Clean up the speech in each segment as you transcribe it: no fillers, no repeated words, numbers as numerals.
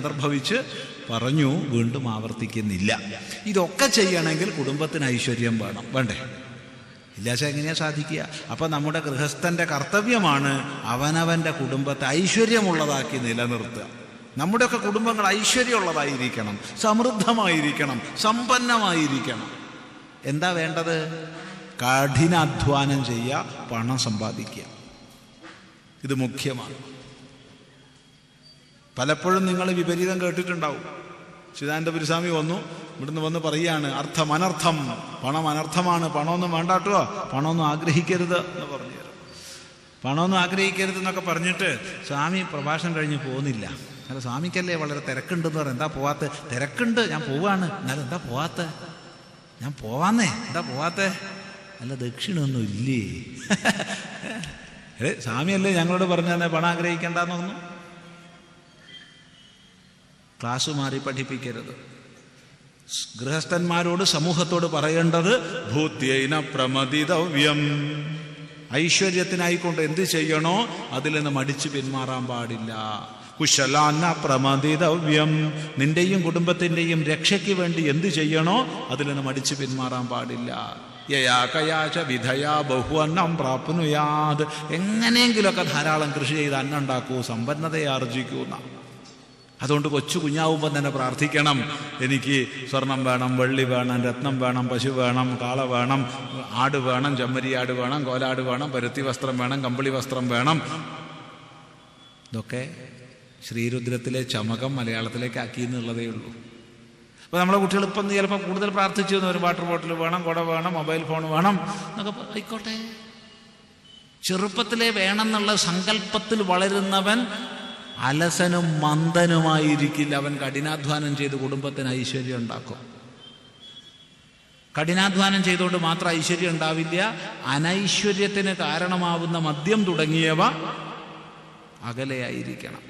അന്തർഭവിച്ച് പറഞ്ഞു, വീണ്ടും ആവർത്തിക്കുന്നില്ല. ഇതൊക്കെ ചെയ്യണമെങ്കിൽ കുടുംബത്തിന് ഐശ്വര്യം വേണ്ടേ? ഇല്ലാച്ച എങ്ങനെയാ സാധിക്കുക? അപ്പം നമ്മുടെ ഗൃഹസ്ഥൻ്റെ കർത്തവ്യമാണ് അവനവൻ്റെ കുടുംബത്തെ ഐശ്വര്യമുള്ളതാക്കി നിലനിർത്തുക. നമ്മുടെയൊക്കെ കുടുംബങ്ങൾ ഐശ്വര്യമുള്ളതായിരിക്കണം, സമൃദ്ധമായിരിക്കണം, സമ്പന്നമായിരിക്കണം. എന്താ വേണ്ടത്? കഠിനാധ്വാനം ചെയ്യുക, പണം സമ്പാദിക്കുക. ഇത് മുഖ്യമാണ്. പലപ്പോഴും നിങ്ങൾ വിപരീതം കേട്ടിട്ടുണ്ടാവും. ചിദാനന്ദപുരസ്വാമി ഇവിടുന്ന് വന്ന് പറയുകയാണ്, അർത്ഥം അനർത്ഥം, പണം അനർത്ഥമാണ്, പണമൊന്നും വേണ്ടാട്ടോ, പണമൊന്നും ആഗ്രഹിക്കരുത് എന്ന് പറഞ്ഞു തരും. പണമൊന്നും ആഗ്രഹിക്കരുത് എന്നൊക്കെ പറഞ്ഞിട്ട് സ്വാമി പ്രഭാഷണം കഴിഞ്ഞ് പോകുന്നില്ല. അല്ല, സ്വാമിക്കല്ലേ വളരെ തിരക്കുണ്ടെന്ന് പറയാം. എന്താ പോവാത്ത? തിരക്കുണ്ട്, ഞാൻ പോവാണ്. എന്നാലും എന്താ പോവാത്ത? ഞാൻ പോവാന്നേ, എന്താ പോവാത്ത? അല്ല, ദക്ഷിണൊന്നും ഇല്ലേ? സ്വാമിയല്ലേ ഞങ്ങളോട് പറഞ്ഞു തന്നെ പണം ആഗ്രഹിക്കേണ്ടെന്ന് തോന്നുന്നു. ക്ലാസ് മാറി പഠിപ്പിക്കരുത്. ഗൃഹസ്ഥന്മാരോട്, സമൂഹത്തോട് പറയേണ്ടത് ഭൂത്യൈന പ്രമദിതവ്യം. ഐശ്വര്യത്തിനായിക്കൊണ്ട് എന്ത് ചെയ്യണോ അതിൽ നിന്ന് മടിച്ചു പിന്മാറാൻ പാടില്ല. കുശലാന പ്രമദിതവ്യം. നിന്റെയും കുടുംബത്തിൻ്റെയും രക്ഷയ്ക്ക് വേണ്ടി എന്ത് ചെയ്യണോ അതിൽ നിന്ന് മടിച്ചു പിന്മാറാൻ പാടില്ല. യയാകയാച വിധയാ ബഹുവന്നം പ്രാപ്നുയാത്. എങ്ങനെയെങ്കിലുമൊക്കെ ധാരാളം കൃഷി ചെയ്ത് അന്നം ഉണ്ടാക്കൂ, സമ്പന്നതയെ ആർജിക്കൂ എന്നാണ്. അതുകൊണ്ട് കൊച്ചു കുഞ്ഞാവുമ്പോൾ തന്നെ പ്രാർത്ഥിക്കണം, എനിക്ക് സ്വർണം വേണം, വെള്ളി വേണം, രത്നം വേണം, പശു വേണം, കാള വേണം, ആട് വേണം, ചെമ്മരിയാട് വേണം, കോലാട് വേണം, പരുത്തി വസ്ത്രം വേണം, കമ്പിളി വസ്ത്രം വേണം. ഇതൊക്കെ ശ്രീരുദ്രത്തിലെ ചമകം മലയാളത്തിലേക്ക് ആക്കി എന്നുള്ളതേ ഉള്ളൂ. അപ്പോൾ നമ്മളെ കുട്ടികൾ ഇപ്പം ചിലപ്പോൾ കൂടുതൽ പ്രാർത്ഥിച്ചു എന്ന് വരും. വാട്ടർ ബോട്ടിൽ വേണം, കുട വേണം, മൊബൈൽ ഫോൺ വേണം എന്നൊക്കെ ആയിക്കോട്ടെ. ചെറുപ്പത്തിലേ വേണമെന്നുള്ള സങ്കല്പത്തിൽ വളരുന്നവൻ അലസനും മന്ദനുമായിരിക്കില്ല. അവൻ കഠിനാധ്വാനം ചെയ്ത് കുടുംബത്തിന് ഐശ്വര്യം ഉണ്ടാക്കും. കഠിനാധ്വാനം ചെയ്തുകൊണ്ട് മാത്രം ഐശ്വര്യം ഉണ്ടാവില്ല. അനൈശ്വര്യത്തിന് കാരണമാവുന്ന മദ്യം തുടങ്ങിയവ അകലെയായിരിക്കണം.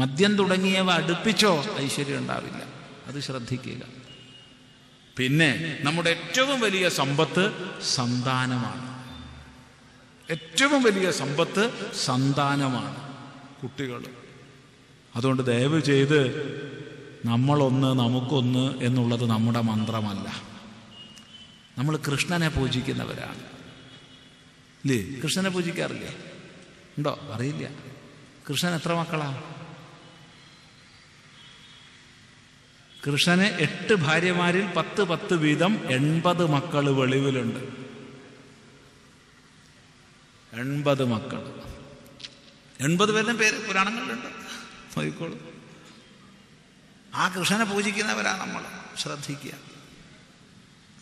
മദ്യം തുടങ്ങിയവ അടുപ്പിച്ചോ ഐശ്വര്യം ഉണ്ടാവില്ല. അത് ശ്രദ്ധിക്കുക. പിന്നെ നമ്മുടെ ഏറ്റവും വലിയ സമ്പത്ത് സന്താനമാണ്. ഏറ്റവും വലിയ സമ്പത്ത് സന്താനമാണ്, കുട്ടികൾ. അതുകൊണ്ട് ദയവ് ചെയ്ത് നമ്മളൊന്ന് നമുക്കൊന്ന് എന്നുള്ളത് നമ്മുടെ മന്ത്രമല്ല. നമ്മൾ കൃഷ്ണനെ പൂജിക്കുന്നവരാണ്. ഇല്ലേ? കൃഷ്ണനെ പൂജിക്കാറില്ലേ? ഉണ്ടോ? അറിയില്ല. കൃഷ്ണൻ എത്ര മക്കളാണ്? കൃഷ്ണന് 8 ഭാര്യമാരിൽ 10 വീതം 80 മക്കൾ വെളിവിലുണ്ട്. 80 മക്കൾ. 80 പേരുടെ പേര് പുരാണങ്ങളിലുണ്ട്, നോക്കിക്കോളൂ. ആ കൃഷ്ണനെ പൂജിക്കുന്നവരാണ് നമ്മൾ. ശ്രദ്ധിക്കുക.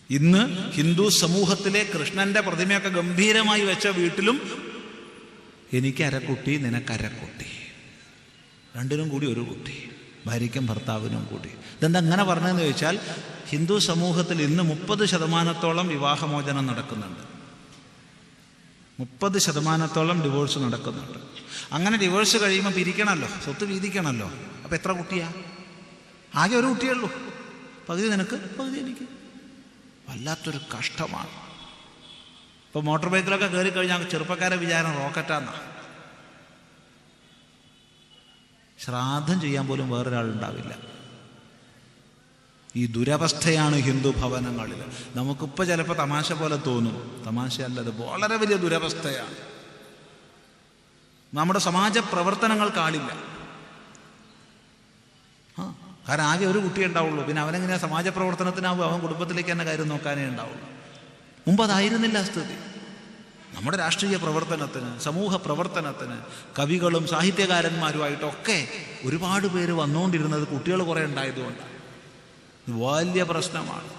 ഇന്ന് ഹിന്ദു സമൂഹത്തിലെ കൃഷ്ണന്റെ പ്രതിമയൊക്കെ ഗംഭീരമായി വെച്ച വീട്ടിലും എനിക്ക് അരക്കുട്ടി, നിനക്ക് അരക്കുട്ടി, രണ്ടിനും കൂടി ഒരു കുട്ടി, ഭാര്യയ്ക്കും ഭർത്താവിനും കൂടി. ഇതെന്താ അങ്ങനെ പറഞ്ഞതെന്ന് ചോദിച്ചാൽ, ഹിന്ദു സമൂഹത്തിൽ ഇന്ന് 30% വിവാഹമോചനം നടക്കുന്നുണ്ട്. 30% ഡിവോഴ്സ് നടക്കുന്നുണ്ട്. അങ്ങനെ ഡിവോഴ്സ് കഴിയുമ്പോൾ പിരിക്കണമല്ലോ, സ്വത്ത് വീതിക്കണമല്ലോ. അപ്പം എത്ര കുട്ടിയാ? ആകെ ഒരു കുട്ടിയുള്ളൂ. പകുതി നിനക്ക്, പകുതി എനിക്ക്. വല്ലാത്തൊരു കഷ്ടമാണ്. ഇപ്പോൾ മോട്ടോർ ബൈക്കിലൊക്കെ കയറി കഴിഞ്ഞാൽ ചെറുപ്പക്കാരെ വിചാരം റോക്കറ്റാന്നാണ്. ശ്രാദ്ധം ചെയ്യാൻ പോലും വേറൊരാളുണ്ടാവില്ല. ഈ ദുരവസ്ഥയാണ് ഹിന്ദു ഭവനങ്ങളിൽ. നമുക്കിപ്പോൾ ചിലപ്പോൾ തമാശ പോലെ തോന്നും, തമാശയല്ലത്, വളരെ വലിയ ദുരവസ്ഥയാണ്. നമ്മുടെ സമാജ പ്രവർത്തനങ്ങൾക്കാളില്ല. കാരണം ആകെ ഒരു കുട്ടിയേ ഉണ്ടാവുള്ളൂ. പിന്നെ അവനെങ്ങനെയാണ് സമാജ പ്രവർത്തനത്തിനാവും? അവൻ കുടുംബത്തിലേക്ക് തന്നെ കാര്യം നോക്കാനേ ഉണ്ടാവുള്ളൂ. മുമ്പ് അതായിരുന്നില്ല സ്ഥിതി. നമ്മുടെ രാഷ്ട്രീയ പ്രവർത്തനത്തിന്, സമൂഹ പ്രവർത്തനത്തിന് കവികളും സാഹിത്യകാരന്മാരുമായിട്ടൊക്കെ ഒരുപാട് പേര് വന്നുകൊണ്ടിരുന്നത് കുട്ടികൾ കുറേ ഉണ്ടായതുകൊണ്ട്. വലിയ പ്രശ്നമാണ്,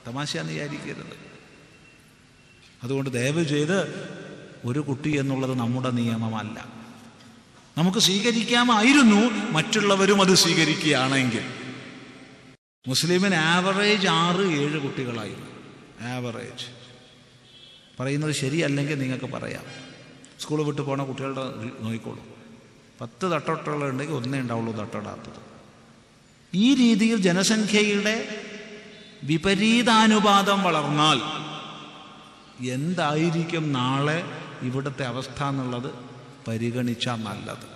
തമാശയാന്ന് വിചാരിക്കരുത്. അതുകൊണ്ട് ദയവ് ചെയ്ത് ഒരു കുട്ടി എന്നുള്ളത് നമ്മുടെ നിയമമല്ല. നമുക്ക് സ്വീകരിക്കാമായിരുന്നു, മറ്റുള്ളവരും അത് സ്വീകരിക്കുകയാണെങ്കിൽ. മുസ്ലിമിന് ആവറേജ് 6-7 കുട്ടികളായിരുന്നു. ആവറേജ്. പറയുന്നത് ശരിയല്ലെങ്കിൽ നിങ്ങൾക്ക് പറയാം. സ്കൂൾ വിട്ട് പോണ കുട്ടികളുടെ നോക്കിക്കോളൂ. 10 തട്ടൊട്ടുകളുണ്ടെങ്കിൽ 1 ഉണ്ടാവുള്ളൂ തട്ടോടാത്തത്. ഈ രീതിയിൽ ജനസംഖ്യയുടെ വിപരീതാനുപാതം വളർന്നാൽ എന്തായിരിക്കും നാളെ ഇവിടുത്തെ അവസ്ഥ എന്നുള്ളത് പരിഗണിച്ചാൽ നല്ലത്.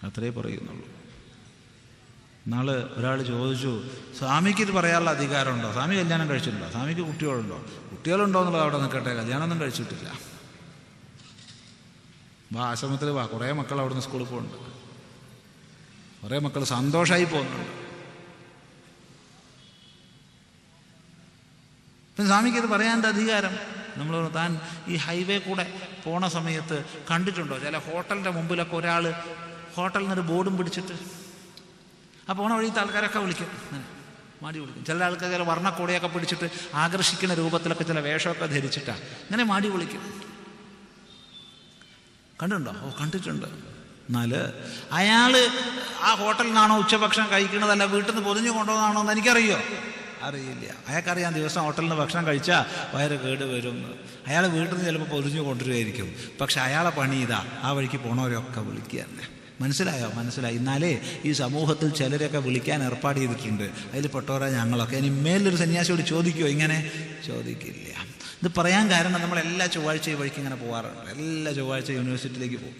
അത്രേ പറയുന്നുള്ളൂ. നാളെ ഒരാൾ ചോദിച്ചു, സ്വാമിക്ക് ഇത് പറയാനുള്ള അധികാരമുണ്ടോ? സ്വാമി കല്യാണം കഴിച്ചിട്ടുണ്ടോ? സ്വാമിക്ക് കുട്ടികളുണ്ടോ? കുട്ടികളുണ്ടോ എന്നുള്ളത് അവിടെ നിൽക്കട്ടെ, കല്യാണമൊന്നും കഴിച്ചിട്ടില്ല. ആശ്രമത്തിൽ കുറേ മക്കൾ അവിടുന്ന് സ്കൂളിൽ പോകുന്നുണ്ട്, കുറേ മക്കൾ സന്തോഷമായി പോകുന്നുണ്ട്. പിന്നെ സ്വാമിക്ക് ഇത് പറയാൻ്റെ അധികാരം. നമ്മൾ താൻ ഈ ഹൈവേ കൂടെ പോണ സമയത്ത് കണ്ടിട്ടുണ്ടോ ചില ഹോട്ടലിൻ്റെ മുമ്പിലൊക്കെ ഒരാൾ ഹോട്ടലിൽ നിന്നൊരു ബോർഡും പിടിച്ചിട്ട് ആ പോണ വഴിയത്തെ ആൾക്കാരൊക്കെ വിളിക്കും, അങ്ങനെ മാടി വിളിക്കും. ചില ആൾക്കാർ ചില വർണ്ണക്കൂടയൊക്കെ പിടിച്ചിട്ട് ആകർഷിക്കുന്ന രൂപത്തിലൊക്കെ ചില വേഷമൊക്കെ ധരിച്ചിട്ടാണ് ഇങ്ങനെ മാടി വിളിക്കും. കണ്ടിട്ടുണ്ടോ? ഓ, കണ്ടിട്ടുണ്ട്. എന്നാൽ അയാൾ ആ ഹോട്ടലിൽ നിന്നാണോ ഉച്ചഭക്ഷണം കഴിക്കണതല്ല വീട്ടിൽ നിന്ന് പൊതിഞ്ഞു കൊണ്ടുപോകുന്നതാണോ എന്ന് എനിക്കറിയോ? അറിയില്ല. അയാൾക്കറിയാം ദിവസം ഹോട്ടലിൽ നിന്ന് ഭക്ഷണം കഴിച്ചാൽ വയറ് കേട് വരും. അയാൾ വീട്ടിൽ നിന്ന് ചിലപ്പോൾ പൊതിഞ്ഞു കൊണ്ടുവരുമായിരിക്കും. പക്ഷെ അയാളെ പണി ഇതാ, ആ വഴിക്ക് പോണവരൊക്കെ വിളിക്കുക തന്നെ. മനസ്സിലായോ? മനസ്സിലായി. എന്നാലേ ഈ സമൂഹത്തിൽ ചിലരൊക്കെ വിളിക്കാൻ ഏർപ്പാട് ചെയ്തിട്ടുണ്ട്, അതിൽ പെട്ടവരാ ഞങ്ങളൊക്കെ. ഇനി മേലൊരു സന്യാസിയോട് ചോദിക്കുമോ? ഇങ്ങനെ ചോദിക്കില്ല. ഇത് പറയാൻ കാരണം നമ്മളെല്ലാ ചൊവ്വാഴ്ചയും വഴിക്ക് ഇങ്ങനെ പോകാറുണ്ട്. എല്ലാ ചൊവ്വാഴ്ച യൂണിവേഴ്സിറ്റിയിലേക്ക് പോകും.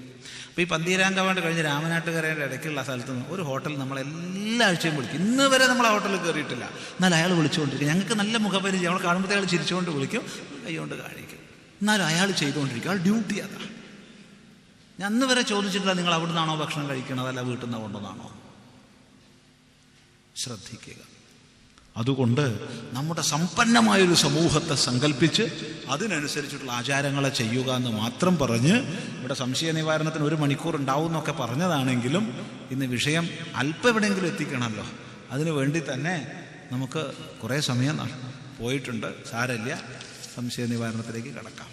അപ്പോൾ ഈ പന്തീരാങ്കവാണ്ട് കഴിഞ്ഞ് രാമനാട്ടുകരയുടെ ഇടയ്ക്കുള്ള സ്ഥലത്ത് നിന്ന് ഒരു ഹോട്ടൽ നമ്മളെല്ലാ ആഴ്ചയും വിളിക്കും. ഇന്ന് വരെ നമ്മൾ ആ ഹോട്ടലിൽ കയറിയിട്ടില്ല. എന്നാൽ അയാൾ വിളിച്ചുകൊണ്ടിരിക്കും. ഞങ്ങൾക്ക് നല്ല മുഖപരിചയം. നമ്മൾ കാണുമ്പോഴത്തെ അയാൾ ചിരിച്ചുകൊണ്ട് വിളിക്കും, കൈകൊണ്ട് കാണിക്കും. എന്നാലും അയാൾ ചെയ്തുകൊണ്ടിരിക്കും. അയാൾ ഡ്യൂട്ടി അതാ. ഞാൻ അന്ന് വരെ ചോദിച്ചിട്ടില്ല നിങ്ങൾ അവിടെ നിന്നാണോ ഭക്ഷണം കഴിക്കണത് അല്ല വീട്ടിൽ നിന്ന് കൊണ്ടുവന്നാണോ. ശ്രദ്ധിക്കുക. അതുകൊണ്ട് നമ്മുടെ സമ്പന്നമായൊരു സമൂഹത്തെ സങ്കല്പിച്ച് അതിനനുസരിച്ചിട്ടുള്ള ആചാരങ്ങളെ ചെയ്യുക എന്ന് മാത്രം പറഞ്ഞ് ഇവിടെ സംശയ നിവാരണത്തിന് 1 മണിക്കൂർ ഉണ്ടാവും എന്നൊക്കെ പറഞ്ഞതാണെങ്കിലും ഇന്ന് വിഷയം അല്പം എവിടെയെങ്കിലും എത്തിക്കണമല്ലോ. അതിനു വേണ്ടി തന്നെ നമുക്ക് കുറേ സമയം പോയിട്ടുണ്ട്. സാരമില്ല, സംശയ നിവാരണത്തിലേക്ക് കടക്കാം.